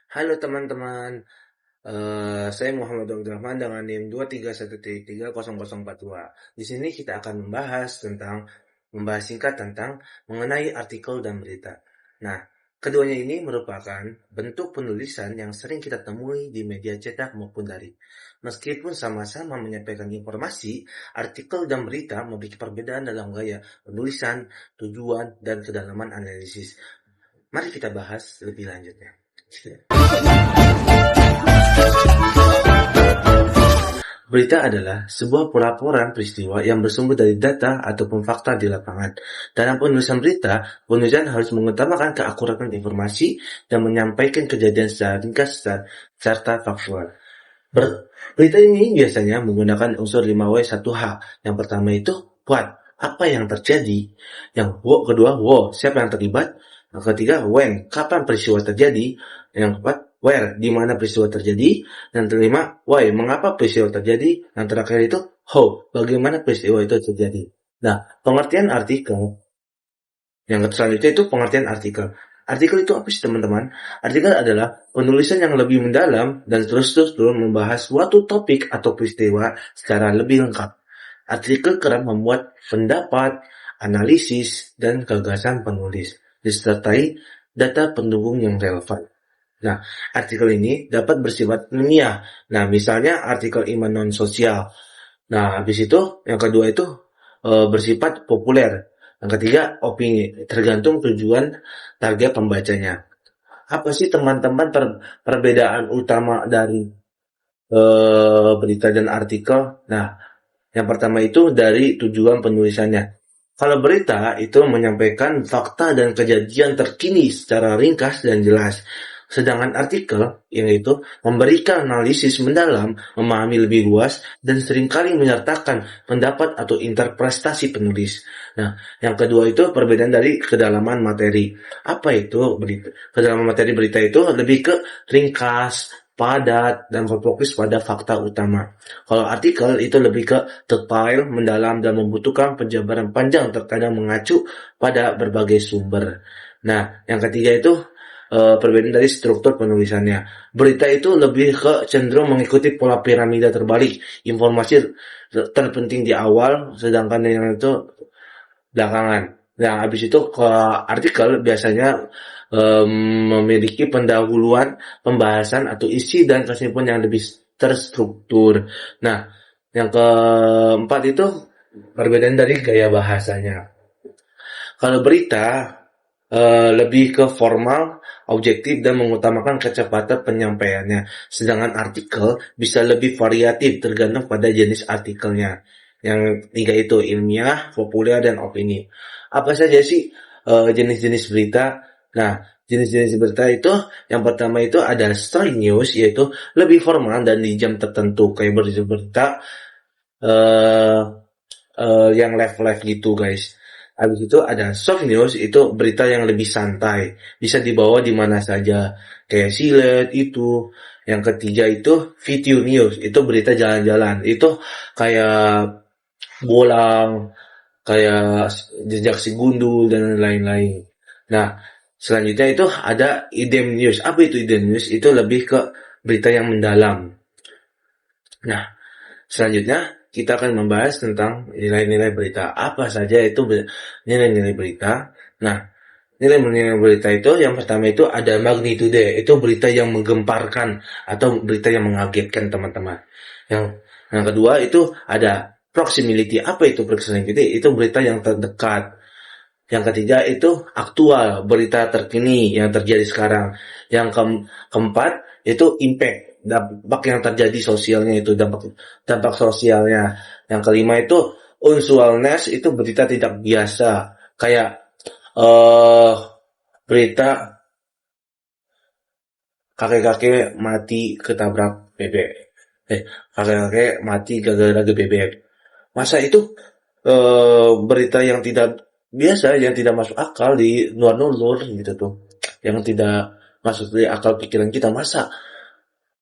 Halo teman-teman, saya Muhammad Abdurrahman dengan NIM 231330042. Di sini kita akan membahas singkat tentang mengenai artikel dan berita. Nah, keduanya ini merupakan bentuk penulisan yang sering kita temui di media cetak maupun daring. Meskipun sama-sama menyampaikan informasi, artikel dan berita memiliki perbedaan dalam gaya penulisan, tujuan, dan kedalaman analisis. Mari kita bahas lebih lanjutnya. Berita adalah sebuah pelaporan peristiwa yang bersumber dari data ataupun fakta di lapangan. Dalam penulisan berita, penulisan harus mengutamakan keakuratan informasi dan menyampaikan kejadian secara ringkas serta faktual. Berita ini biasanya menggunakan unsur 5W1H. Yang pertama itu what, apa yang terjadi. Yang kedua, siapa yang terlibat. Yang ketiga, when, kapan peristiwa terjadi. Yang keempat, where, di mana peristiwa terjadi. Yang kelima, why, mengapa peristiwa terjadi. Yang terakhir itu how, bagaimana peristiwa itu terjadi. Nah, pengertian artikel. Yang selanjutnya itu pengertian artikel. Artikel itu apa sih teman-teman? Artikel adalah penulisan yang lebih mendalam dan terus-terus membahas suatu topik atau peristiwa secara lebih lengkap. Artikel kerap memuat pendapat, analisis, dan gagasan penulis, disertai data pendukung yang relevan. Nah, artikel ini dapat bersifat ilmiah. Nah, misalnya artikel iman non-sosial. Nah, habis itu yang kedua itu bersifat populer. Yang ketiga, opini, tergantung tujuan target pembacanya. Apa sih teman-teman perbedaan utama dari berita dan artikel? Nah, yang pertama itu dari tujuan penulisannya. Kalau berita itu menyampaikan fakta dan kejadian terkini secara ringkas dan jelas. Sedangkan artikel yaitu memberikan analisis mendalam, memahami lebih luas, dan seringkali menyertakan pendapat atau interpretasi penulis. Nah, yang kedua itu perbedaan dari kedalaman materi. Apa itu berita? Kedalaman materi berita itu lebih ke ringkas, padat, dan berfokus pada fakta utama. Kalau artikel itu lebih ke detail, mendalam, dan membutuhkan penjabaran panjang, terkadang mengacu pada berbagai sumber. Nah, yang ketiga itu perbedaan dari struktur penulisannya. Berita itu lebih ke cenderung mengikuti pola piramida terbalik. Informasi terpenting di awal, sedangkan yang itu belakangan. Nah, habis itu ke artikel biasanya memiliki pendahuluan, pembahasan atau isi dan kesimpulan yang lebih terstruktur. Nah, yang keempat itu perbedaan dari gaya bahasanya. Kalau berita lebih ke formal, objektif, dan mengutamakan kecepatan penyampaiannya. Sedangkan artikel bisa lebih variatif tergantung pada jenis artikelnya. Yang tiga itu ilmiah, populer, dan opini. Apa saja sih jenis-jenis berita? Nah, jenis-jenis berita itu yang pertama itu ada straight news, yaitu lebih formal dan di jam tertentu, kayak berita eh yang live-live gitu guys. Habis itu ada soft news, itu berita yang lebih santai, bisa dibawa di mana saja, kayak silet itu. Yang ketiga itu video news, itu berita jalan-jalan, itu kayak bolang, kayak jejak si gundul dan lain-lain. Nah, selanjutnya itu ada idem news. Apa itu idem news? Itu lebih ke berita yang mendalam. Nah, selanjutnya kita akan membahas tentang nilai-nilai berita. Apa saja itu nilai-nilai berita? Nah, nilai-nilai berita itu yang pertama itu ada magnitude. Itu berita yang menggemparkan atau berita yang mengagetkan teman-teman. Yang kedua itu ada proximity. Apa itu proximity? Itu berita yang terdekat. Yang ketiga itu aktual, berita terkini yang terjadi sekarang. Yang keempat itu impact, dampak yang terjadi sosialnya, itu dampak sosialnya. Yang kelima itu unusualness, itu berita tidak biasa, kayak eh berita kakek-kakek mati ketabrak bebek. Kakek-kakek mati gara-gara bebek. Masa itu berita yang tidak biasa, yang tidak masuk akal di luar nulur gitu tuh, yang tidak masuk di akal pikiran kita. Masa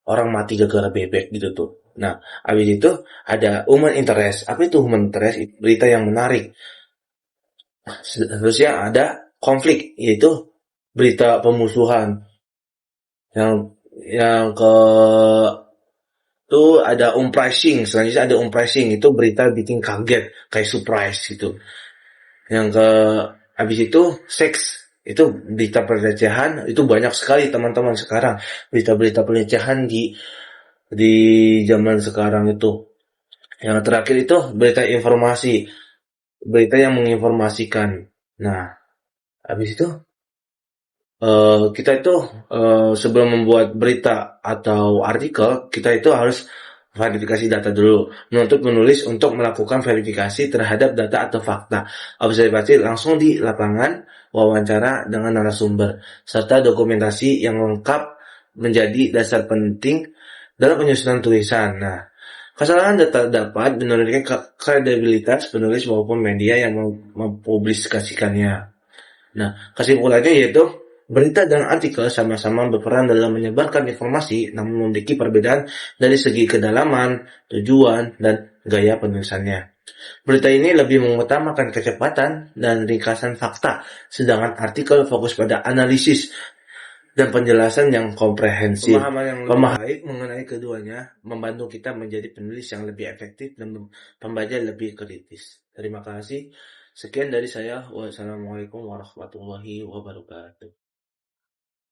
orang mati gara-gara bebek gitu tuh. Nah, habis itu ada human interest. Apa itu human interest? Berita yang menarik. Seterusnya ada konflik, yaitu berita pemusuhan. Yang yang ke itu ada pricing, selanjutnya ada pricing itu berita bikin kaget kayak surprise gitu. Yang ke habis itu seks itu berita pelecehan itu banyak sekali teman-teman sekarang berita-berita pelecehan di zaman sekarang itu. Yang terakhir itu berita informasi, berita yang menginformasikan. Nah, habis itu kita itu sebelum membuat berita atau artikel, kita itu harus verifikasi data dulu. Menuntut penulis untuk melakukan verifikasi terhadap data atau fakta. Observasi langsung di lapangan, wawancara dengan narasumber, serta dokumentasi yang lengkap menjadi dasar penting dalam penyusunan tulisan. Nah, kesalahan data dapat menurunkan kredibilitas penulis maupun media yang mempublikasikannya. Nah, kesimpulannya yaitu berita dan artikel sama-sama berperan dalam menyebarkan informasi, namun memiliki perbedaan dari segi kedalaman, tujuan, dan gaya penulisannya. Berita ini lebih mengutamakan kecepatan dan ringkasan fakta, sedangkan artikel fokus pada analisis dan penjelasan yang komprehensif. Pemahaman yang lebih baik mengenai keduanya membantu kita menjadi penulis yang lebih efektif dan pembaca lebih kritis. Terima kasih. Sekian dari saya. Wassalamualaikum warahmatullahi wabarakatuh.